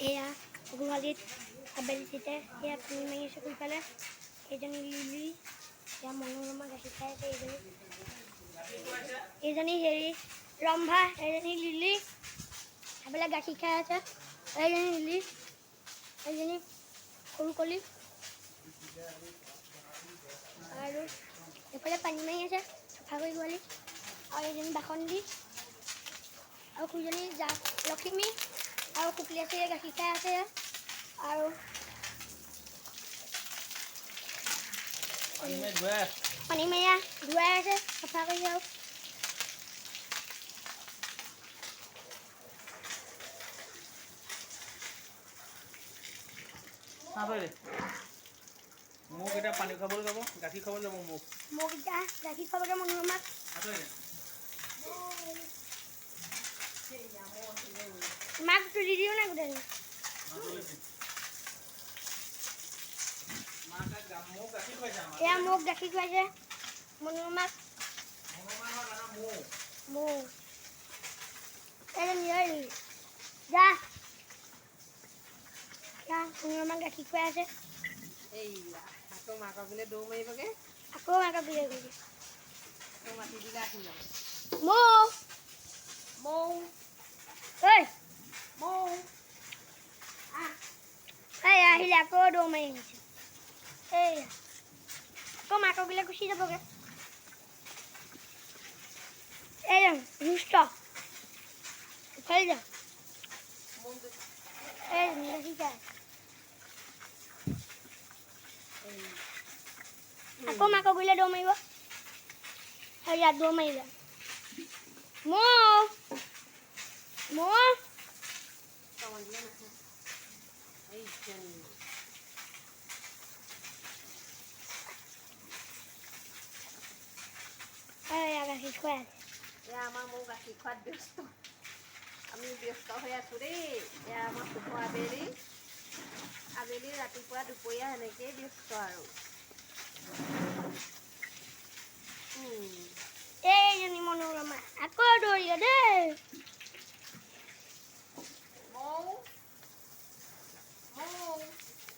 এয়া গোহালিত আবেলিতে এয়া পানী মাৰি আছে কোনফালে এইজনী লিলি এয়া মনোৰমা গাখীৰ খাই আছে এইজনী হেৰি ৰম্ভা এইজনী লিলি এইফালে গাখীৰ খাই আছে এইজনী লিলি এইজনী সৰু কলি আৰু এইফালে পানী মাৰি আছে চফা কৰি গোহালি আৰু এইজনী বাসন্তী আৰু খুৰীজনী লখিমী আৰু কুকলি আছে গাখীৰ খাই আছে আৰু পানী মাৰি ধুৱাই আছে চফা কৰি আৰু মোক এটা পানী খাবলৈ যাব গাখীৰ খাবলৈ যাব মোক এটা গাখীৰ খাবলৈ মনোৰমাক মাক তুলি দিও না গোটেই এয়া মোক গাখীৰ খুৱাইছে মনোৰমাক যা মনোৰমাক গাখীৰ খুৱাই আছে আকৌ মাকক বোলে দৌৰ মাৰিবগে আকৌ মাকক বিলে গৈ মাতি দিলে আহি যাব মৌ মৌ ঐ মৌ আহিলে আকৌ দৌৰ মাৰি আহিছে আকৌ মাকক বিলে গুচি যাবগে এই দুষ্ট খাই যা এই গাখীৰ খাই আকৌ মাকক বিলে দৌৰ মাৰিব ইয়াত দৌৰ মাৰিলে গাখীৰ খুৱাই আছে আমাৰ মৌ গাখীৰ খোৱাত ব্যস্ত আমি ব্যস্ত হৈ আছো দেই এয়া আমাৰ শুভ আবেলি ৰাতিপুৱা দুপৰীয়া সেনেকেই ব্যস্ত আৰু এইজনী মনোৰমা আকৌ দৌৰিলে দেই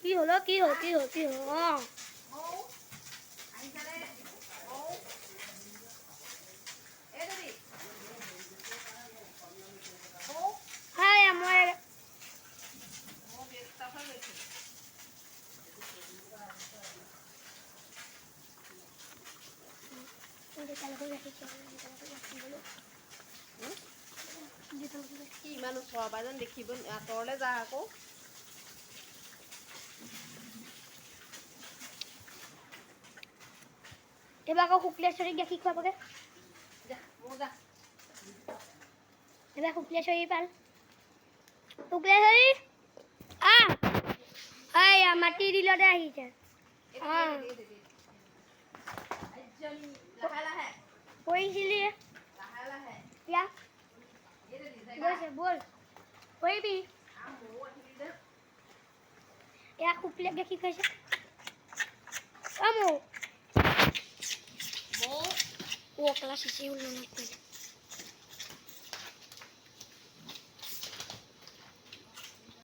কি হল ইমান ওচৰৰ পৰা যেন দেখিব আঁতৰলৈ যা আকৌ এবাৰ আকৌ শুক্লেশ্বৰী গাখীৰ খুৱাবগে এবাৰ শুক্লেশ্বৰী পাল শুক্লেশ্বৰী মাটি দিলতে আহিছে কৰিছিলি বল কৰিবি এয়া শুক্লে গাখীৰ খুৱাইছে অকলা চিচি